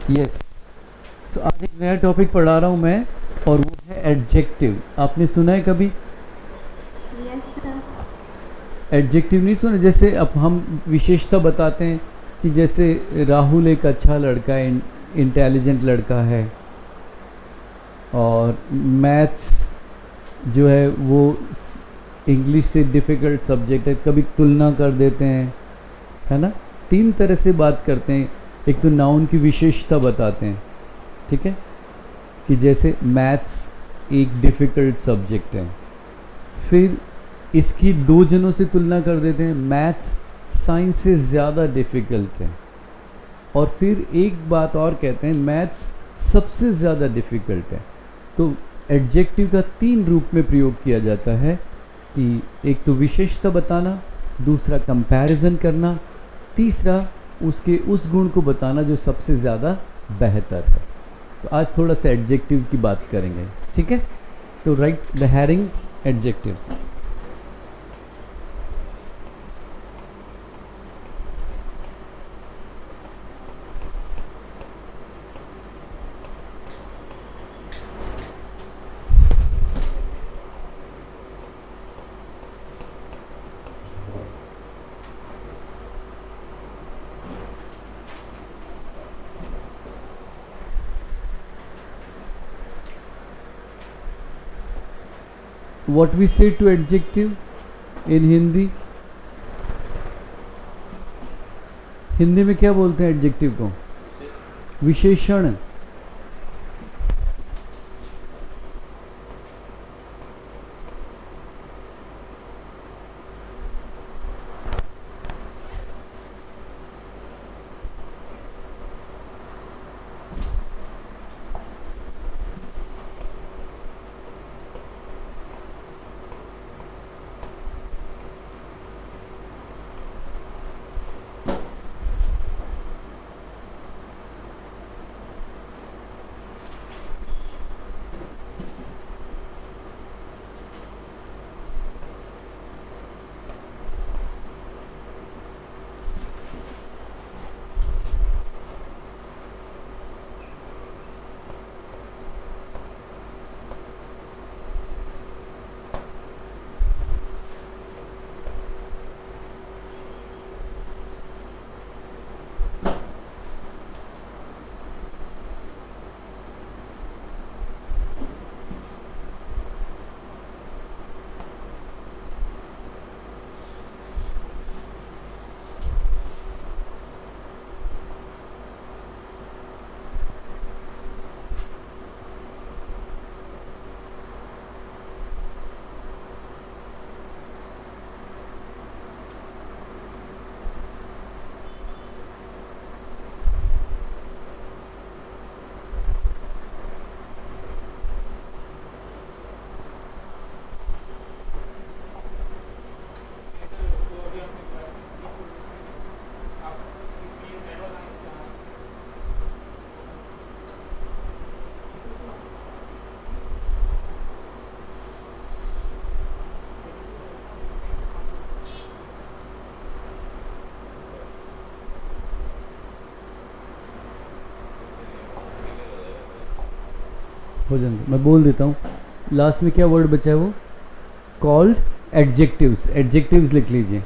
Yes. सो आज एक नया टॉपिक पढ़ा रहा हूँ मैं, और वो है एडजेक्टिव। आपने सुना है कभी? Yes sir. एडजेक्टिव नहीं सुना? जैसे अब हम विशेषता बताते हैं कि जैसे राहुल एक अच्छा लड़का है, इंटेलिजेंट लड़का है, और मैथ्स जो है वो इंग्लिश से डिफ़िकल्ट सब्जेक्ट है, कभी तुलना कर देते हैं, है ना? तीन तरह से बात करते हैं। एक तो नाउन की विशेषता बताते हैं, ठीक है, कि जैसे मैथ्स एक डिफ़िकल्ट सब्जेक्ट है। फिर इसकी दो जनों से तुलना कर देते हैं, मैथ्स साइंस से ज़्यादा डिफ़िकल्ट है। और फिर एक बात और कहते हैं, मैथ्स सबसे ज़्यादा डिफ़िकल्ट है। तो एडजेक्टिव का तीन रूप में प्रयोग किया जाता है, कि एक तो विशेषता बताना, दूसरा कंपैरिजन करना, तीसरा उसके उस गुण को बताना जो सबसे ज़्यादा बेहतर है। तो आज थोड़ा सा एडजेक्टिव की बात करेंगे, ठीक है? तो right the herring adjectives. What we say to adjective in Hindi? Hindi में क्या बोलते हैं एडजेक्टिव को? विशेषण। हो जाएंगे, मैं बोल देता हूँ। लास्ट में क्या वर्ड बचा है वो? Called adjectives. एडजेक्टिव्स लिख लीजिए,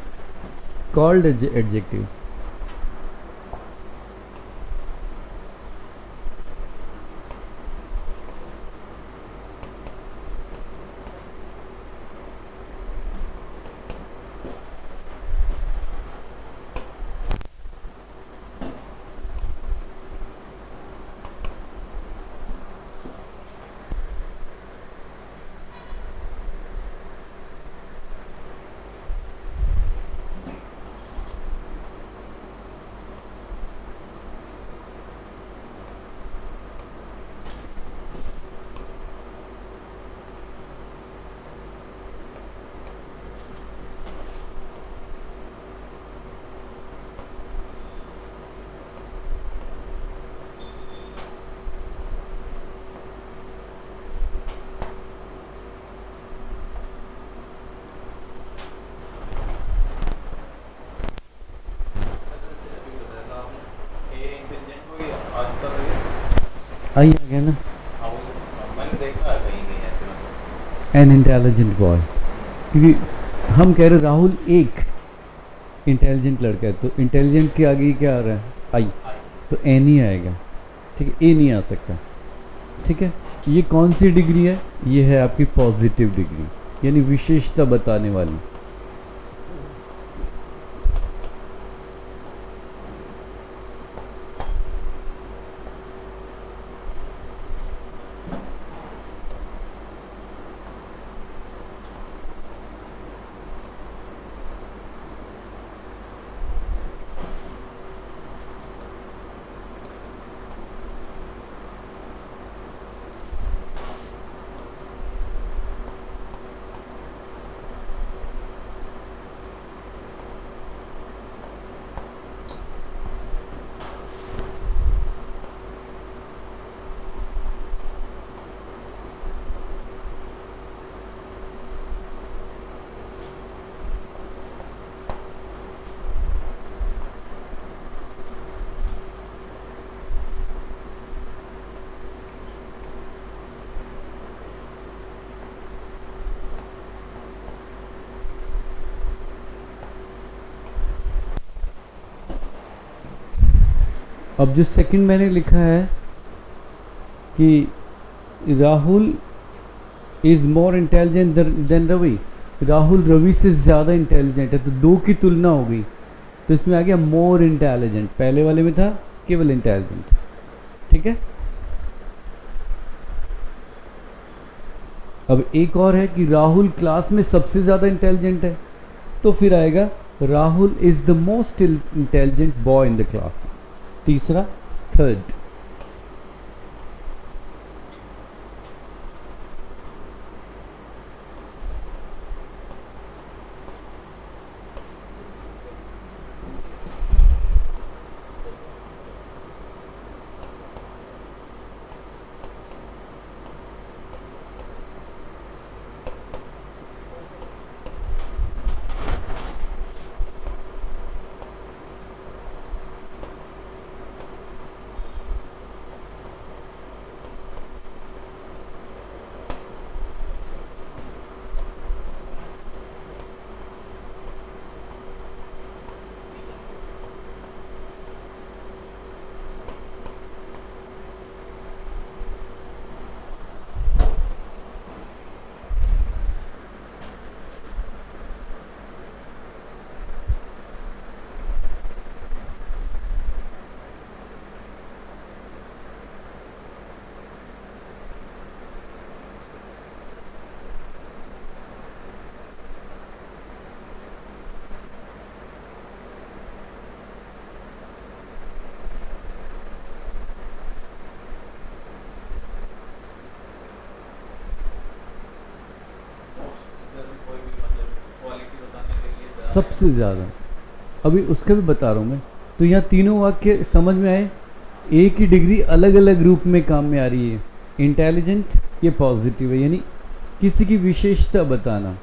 कॉल्ड एडजेक्टिव। आई आ गया ना, हाँ वो मैंने देखा है कहीं कहीं ऐसे मतलब। एन इंटेलिजेंट बॉय, क्योंकि हम कह रहे राहुल एक इंटेलिजेंट लड़का है, तो इंटेलिजेंट के आगे ही क्या आ रहा है, आई, तो एन ही आएगा, ठीक है, ए नहीं आ सकता, ठीक है। ये कौन सी डिग्री है, ये है आपकी पॉजिटिव डिग्री, यानी विशेषता बताने वाली। अब जो सेकंड मैंने लिखा है कि Rahul is more intelligent than Ravi, Rahul Ravi से ज़्यादा इंटेलिजेंट है, तो दो की तुलना हो गई, तो इसमें आ गया मोर इंटेलिजेंट, पहले वाले में था केवल इंटेलिजेंट, ठीक है। अब एक और है कि राहुल क्लास में सबसे ज़्यादा इंटेलिजेंट है, तो फिर आएगा Rahul is the most intelligent boy in the class, तीसरा, थर्ड। कोई भी मतलब क्वालिटी बताने के लिए सबसे ज़्यादा, अभी उसका भी बता रहा हूँ मैं। तो यहाँ तीनों वाक्य समझ में आए, एक ही डिग्री अलग अलग रूप में काम में आ रही है। इंटेलिजेंट ये पॉजिटिव है, यानी किसी की विशेषता बताना,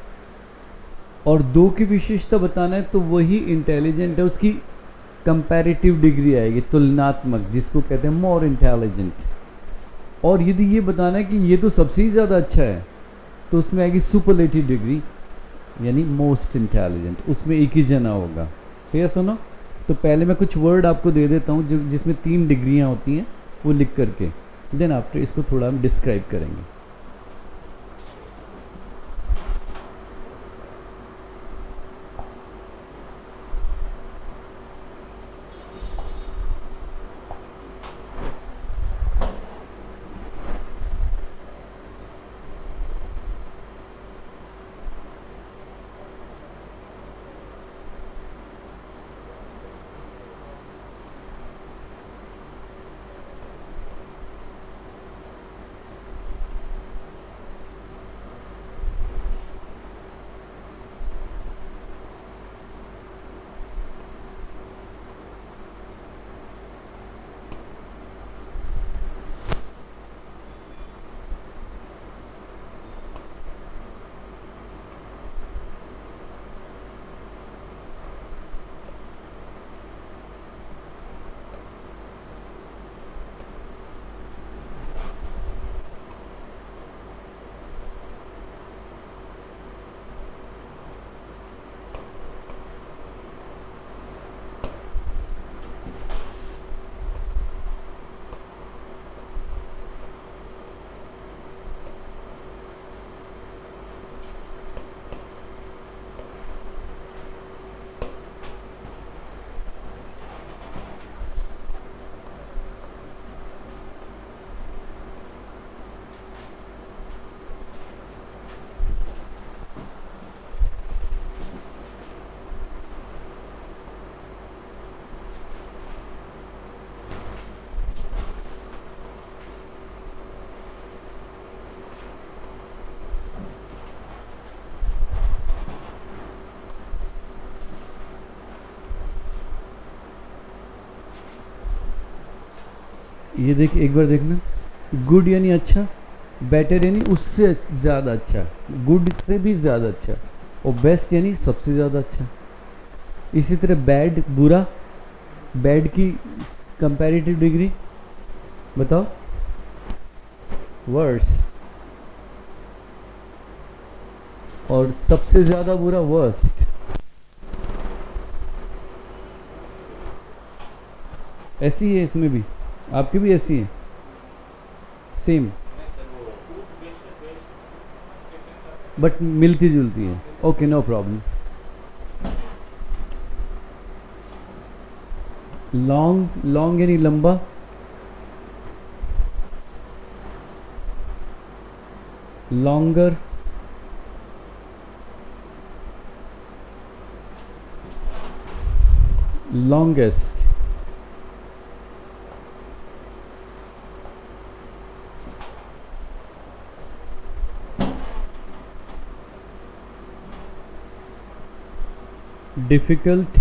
और दो की विशेषता बताना है तो वही इंटेलिजेंट है, उसकी कंपैरेटिव डिग्री आएगी, तुलनात्मक, जिसको कहते हैं मोर इंटेलिजेंट। और यदि ये बताना है कि ये तो सबसे ही ज़्यादा अच्छा है, तो उसमें आएगी सुपरलेटिव डिग्री, यानी मोस्ट इंटेलिजेंट, उसमें एक ही जना होगा। सही है, सुनो। तो पहले मैं कुछ वर्ड आपको दे देता हूँ जिसमें 3 डिग्रियाँ होती हैं, वो लिख करके, देन आफ्टर इसको थोड़ा हम डिस्क्राइब करेंगे। ये देख, एक बार देखना, गुड यानी अच्छा, बेटर यानी उससे ज़्यादा अच्छा, गुड से भी ज़्यादा अच्छा, और बेस्ट यानी सबसे ज़्यादा अच्छा। इसी तरह बैड बुरा, बैड की कंपैरेटिव डिग्री बताओ, वर्स, और सबसे ज़्यादा बुरा वर्स्ट। ऐसी है इसमें भी, आपकी भी ऐसी है सेम, नहीं सर, वो फूड वेस्ट वेस्ट बट मिलती जुलती है। Okay, no problem. Long, long यानी लंबा, लॉन्गर, लॉन्गेस्ट, डिफिकल्ट,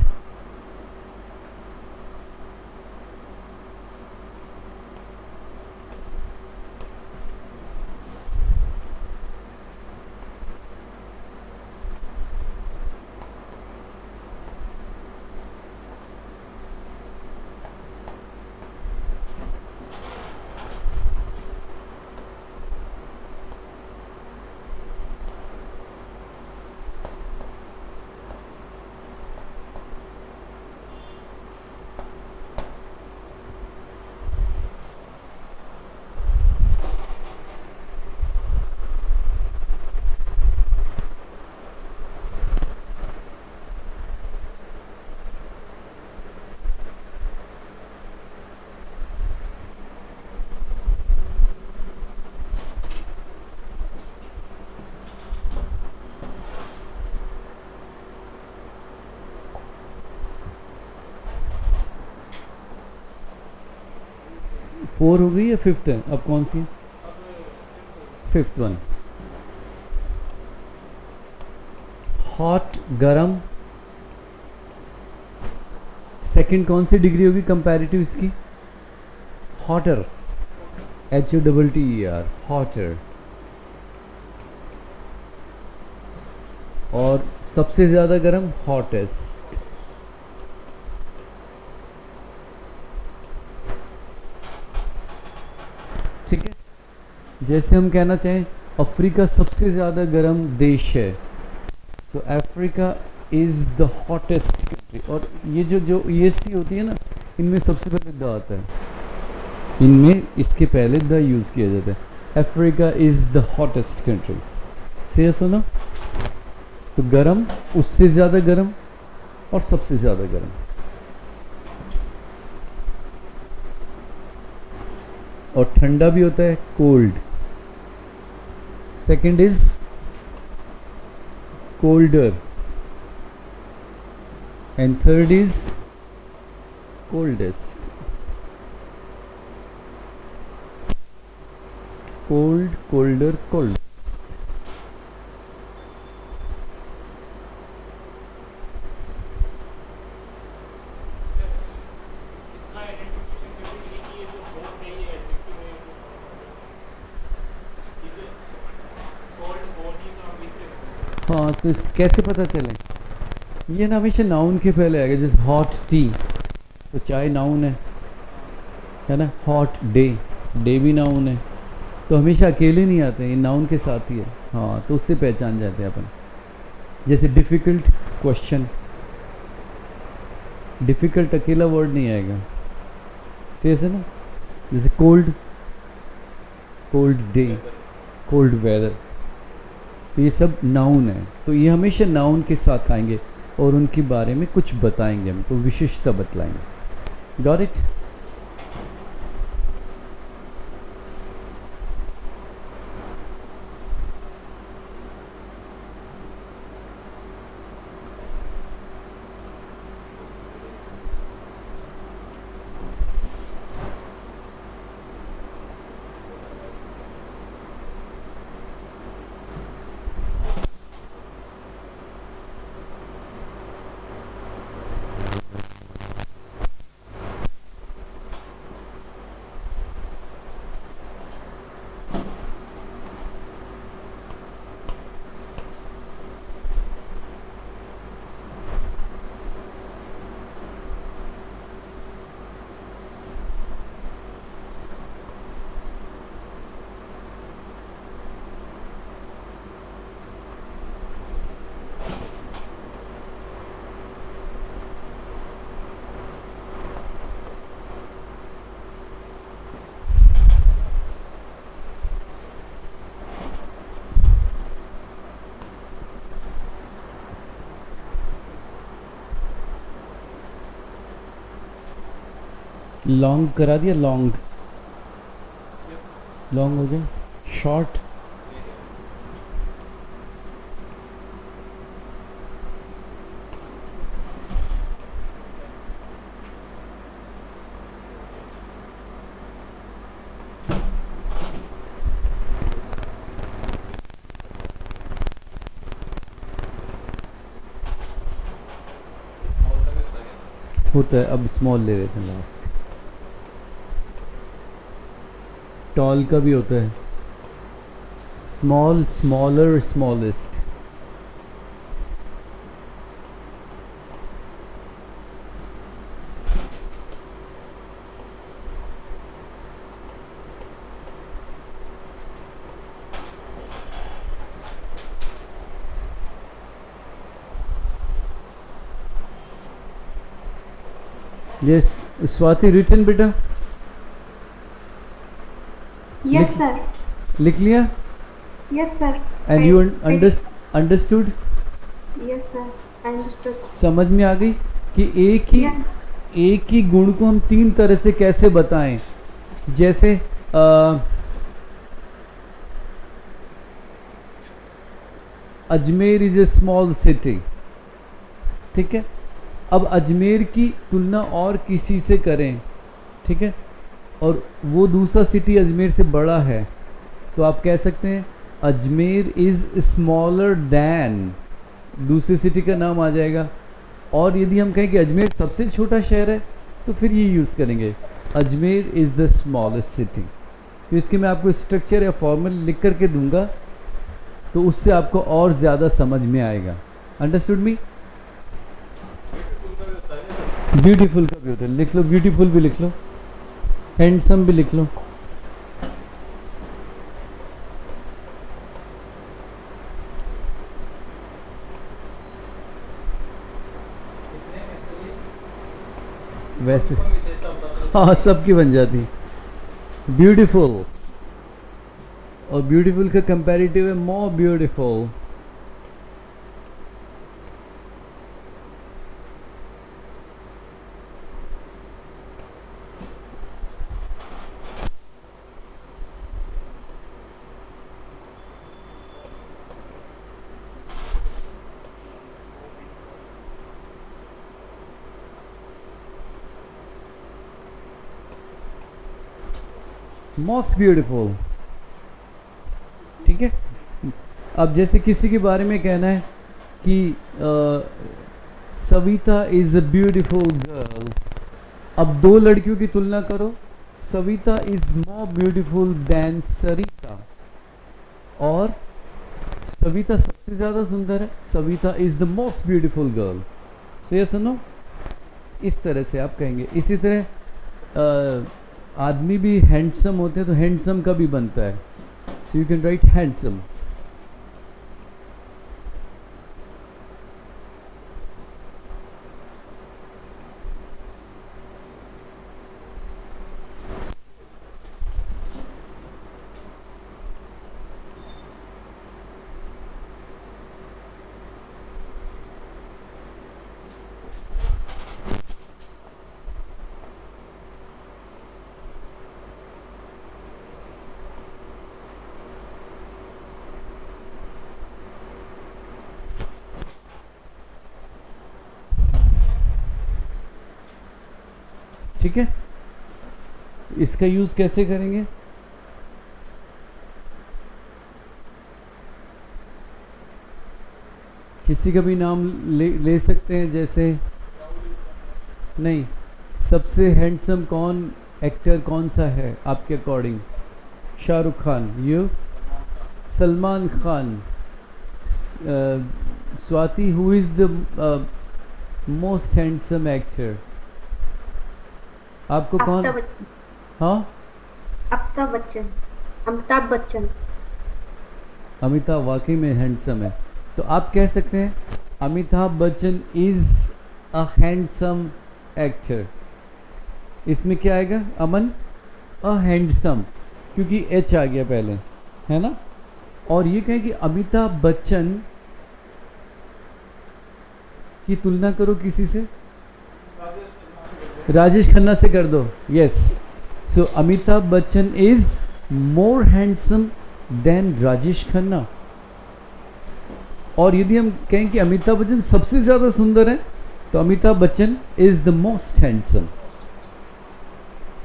फोर हो गई या फिफ्थ है, अब कौन सी? Fifth one. हॉट गरम, सेकंड कौन सी डिग्री होगी कंपैरेटिव इसकी? Hotter, HOTTER, hotter. और सबसे ज़्यादा गर्म हॉटेस्ट। ठीक है, जैसे हम कहना चाहें अफ्रीका सबसे ज़्यादा गर्म देश है, तो Africa is the hottest country. और ये जो EST होती है ना, इनमें सबसे पहले द आता है, इनमें इसके पहले द यूज़ किया जाता है। Africa is the hottest country. से सुनो, तो गरम, उससे ज़्यादा गरम, और सबसे ज़्यादा गरम। और ठंडा भी होता है, cold. Second is colder, and third is coldest. Cold, colder, cold. इसका आइडेंटिफिकेशन कैसे करें कि ये जो हॉट है ये एडजेक्टिव है, ये जो कोल्ड बॉडी का हम लिख रहे हैं। हाँ, तो कैसे पता चले? ये ना हमेशा नाउन के पहले आएगा, जैसे हॉट टी, तो चाय नाउन है ना। हॉट डे, डे भी नाउन है, तो हमेशा अकेले नहीं आते हैं, ये नाउन के साथ ही है। हाँ, तो उससे पहचान जाते हैं अपन। जैसे डिफ़िकल्ट क्वेश्चन, डिफ़िकल्ट अकेला वर्ड नहीं आएगा, सीरियस है ना। जैसे cold, cold day, cold weather, तो ये सब नाउन है। तो ये हमेशा नाउन के साथ आएंगे और उनके बारे में कुछ बताएंगे, हमको विशेषता बतलाएंगे। Got it? लॉन्ग करा दिया, लॉन्ग Yes. लॉन्ग हो जाए, शॉर्ट Small का भी होता है क्या? होता है। अब स्मॉल ले रहे थे लास्ट। टॉल का भी होता है, small, smaller, smallest. Yes Swati, written बेटा Yes, Lik- sir. लिख लिया? Yes, sir. And I- you I- understood? Yes, sir. I understood. समझ में आ गई कि Yeah. एक ही गुण को हम तीन तरह से कैसे बताएं। जैसे Ajmer is a small city, ठीक है। अब अजमेर की तुलना और किसी से करें, ठीक है, और वो दूसरा सिटी अजमेर से बड़ा है, तो आप कह सकते हैं अजमेर इज़ स्मॉलर दैन, दूसरी सिटी का नाम आ जाएगा। और यदि हम कहें कि अजमेर सबसे छोटा शहर है, तो फिर ये यूज़ करेंगे Ajmer is the smallest city. तो इसके मैं आपको स्ट्रक्चर या फॉर्मूला लिख करके दूंगा, तो उससे आपको और ज़्यादा समझ में आएगा। अंडरस्टूड मी? Beautiful का भी होता है क्या? ब्यूटीफुल का भी होता है, लिख लो, ब्यूटीफुल भी लिख लो, हैंडसम भी लिख लो। कितने actually वैसे कोई विशेषता बता दो। हाँ, सबकी बन जाती। ब्यूटीफुल, और ब्यूटीफुल का कंपैरेटिव है मोर ब्यूटीफुल। मोस्ट ब्यूटीफुल, ठीक है। अब जैसे किसी के बारे में कहना है कि Savita is a beautiful girl, अब दो लड़कियों की तुलना करो, Savita is more beautiful than Sarita, और सविता सबसे ज़्यादा सुंदर है, Savita is the most beautiful girl. सही है, सुनो, इस तरह से आप कहेंगे। इसी तरह आदमी भी हैंडसम होते हैं, तो हैंडसम का भी बनता है, so you can write handsome. ठीक है, इसका यूज कैसे करेंगे? किसी का भी नाम ले सकते हैं, जैसे नहीं, सबसे हैंडसम कौन एक्टर कौन सा है आपके according? Shahrukh Khan, you? Salman Khan. Swati, who is the most handsome actor? आपको कौन? अमिताभ बच्चन। हाँ, अमिताभ बच्चन। अमिताभ बच्चन। अमिताभ वाकई में हैंडसम है, तो आप कह सकते हैं Amitabh Bachchan is a handsome actor. इसमें क्या आएगा अमन? अ हैंडसम, क्योंकि एच आ गया पहले, है ना। और ये कहें कि अमिताभ बच्चन की तुलना करो किसी से, राजेश खन्ना से कर दो. Yes. So Amitabh Bachchan is more handsome than Rajesh Khanna. और यदि हम कहें कि अमिताभ बच्चन सबसे ज़्यादा सुंदर है, तो Amitabh Bachchan is the most handsome.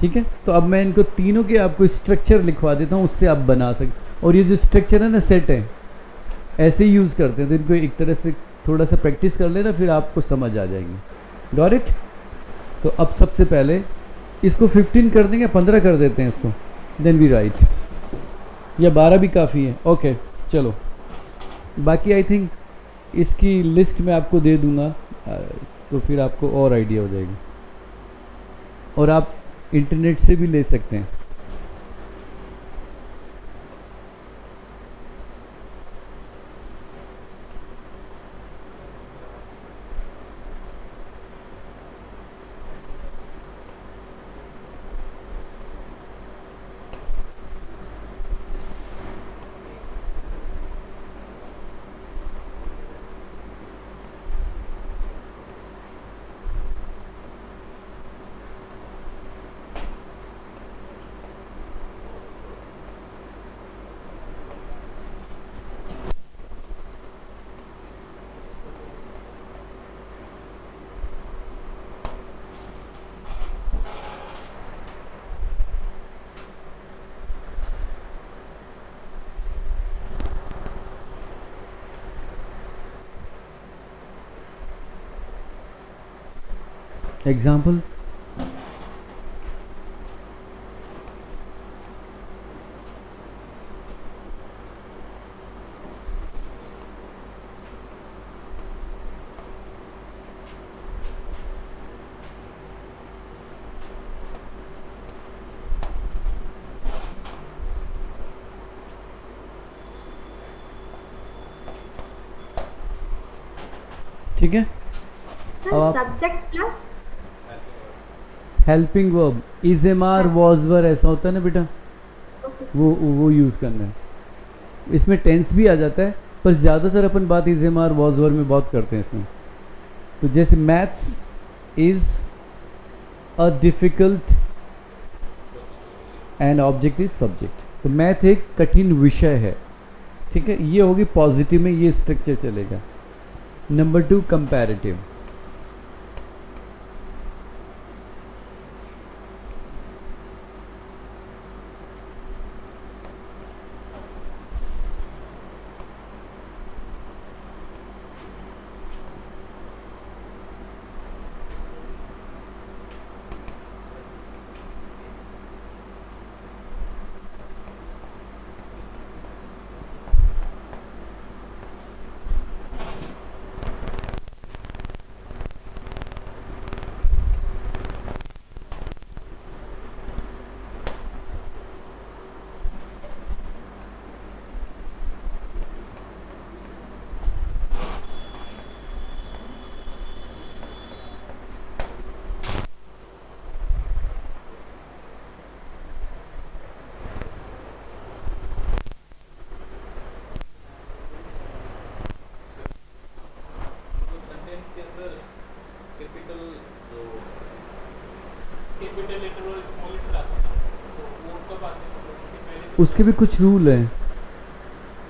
ठीक है. तो अब मैं इनको तीनों के आपको स्ट्रक्चर लिखवा देता हूँ, उससे आप बना सकते. और ये जो स्ट्रक्चर है ना, सेट है, ऐसे ही यूज़ करते हैं. तो इनको एक तरह से थोड़ा सा प्रैक्टिस कर लेना, फिर आपको समझ आ जाएंगे. Got it. तो अब सबसे पहले इसको 15 कर देंगे, 15 कर देते हैं इसको. Then we write. या 12 भी काफ़ी है. ओके चलो. बाकी आई थिंक इसकी लिस्ट मैं आपको दे दूंगा, तो फिर आपको और आइडिया हो जाएगी. और आप इंटरनेट से भी ले सकते हैं. एग्जाम्पल. ठीक है. सर अब आप subject plus helping verb, is am are was were, ऐसा होता है ना बेटा, ओके वो यूज़ करना है. इसमें टेंस भी आ जाता है, पर ज़्यादातर अपन बात is am are was were में बहुत करते हैं इसमें. तो जैसे maths is a difficult and object is subject. तो मैथ एक कठिन विषय है. ठीक है. ये होगी पॉजिटिव में, ये स्ट्रक्चर चलेगा. Number 2 comparative. तो सेंटेंस के अंदर कैपिटल जो कैपिटल लेटर और स्मॉल लेटर आता है, तो वो कब आते हैं, मतलब उसके पहले उसके भी कुछ रूल हैं.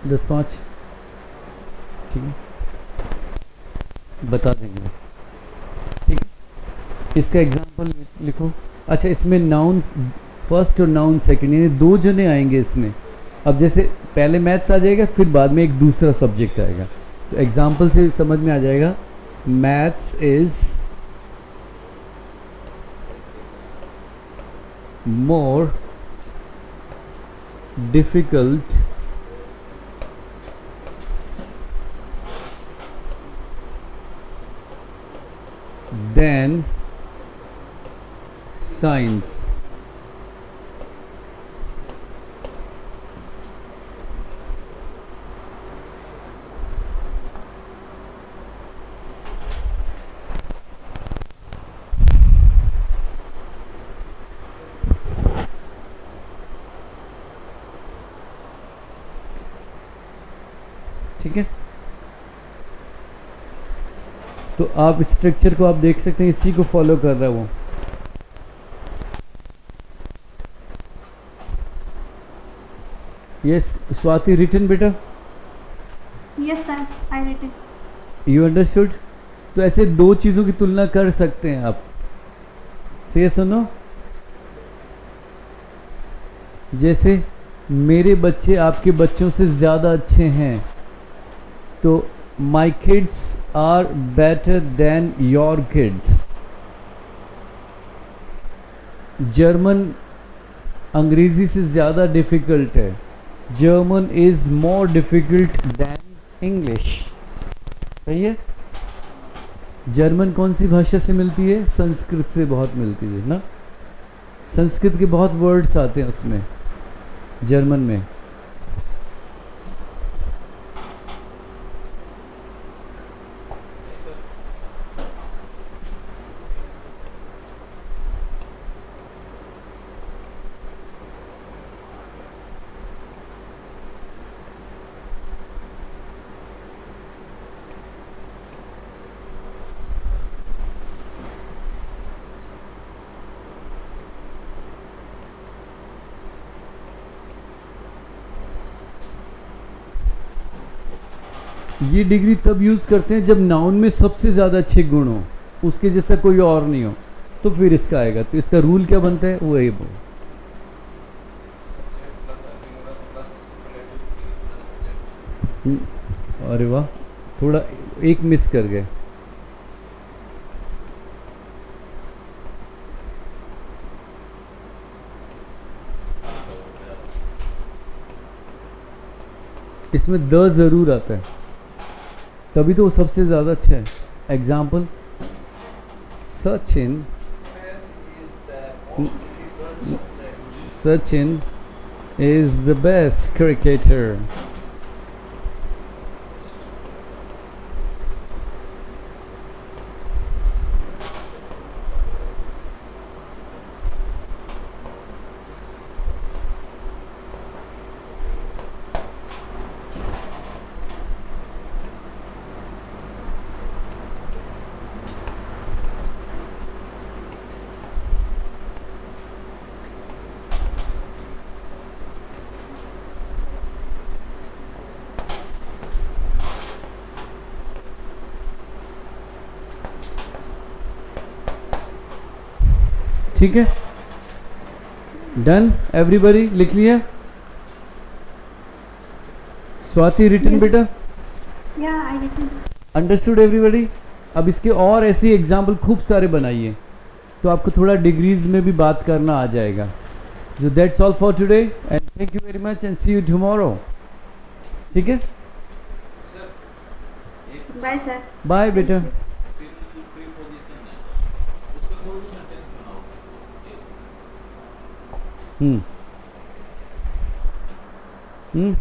10-5. ठीक है. बता देंगे. ठीक है. इसका एग्जांपल लिखो. अच्छा, इसमें नाउन फर्स्ट और नाउन सेकंड, यानी 2 जने आएंगे इसमें. अब जैसे पहले मैथ्स आ जाएगा, फिर बाद में एक दूसरा सब्जेक्ट आएगा. तो एग्जांपल से समझ में आ जाएगा. Maths is more difficult than science. ठीक है. तो आप स्ट्रक्चर को आप देख सकते हैं, इसी को फॉलो कर रहा है वो. यस स्वाति, रिटन बेटा, Yes, sir. I read it. You understood? तो ऐसे दो चीज़ों की तुलना कर सकते हैं आप। से सुनो, जैसे मेरे बच्चे आपके बच्चों से ज़्यादा अच्छे हैं, तो my kids are better than your kids. German अंग्रेज़ी से ज़्यादा डिफ़िकल्ट है। German is more difficult than English. सही है? जर्मन कौन सी भाषा से मिलती है? संस्कृत से बहुत मिलती है ना। संस्कृत के बहुत वर्ड्स आते हैं उसमें, जर्मन में। ये डिग्री तब यूज़ करते हैं जब नाउन में सबसे ज़्यादा अच्छे गुण हो, उसके जैसा कोई और नहीं हो, तो फिर इसका आएगा। तो इसका रूल क्या बनता है? वो है वो अरे वाह, थोड़ा एक मिस कर गए। इसमें द ज़रूर आता है, तभी तो वो सबसे ज़्यादा अच्छा है। Example, Sachin, Sachin is the best cricketer. ठीक है, डन, एवरीबॉडी लिख लिया? स्वाति रिटन बेटा, Yeah, I read it. Understood everybody? अब इसके और ऐसे एग्जाम्पल खूब सारे बनाइए, तो आपको थोड़ा डिग्रीज में भी बात करना आ जाएगा। So that's all for today and thank you very much and see you tomorrow. ठीक है, सर एक Bye, sir. बाय बेटा। प्रीपोजिशन है, उसका कोई भी सेंटेंस बनाओ। हम्म हम्म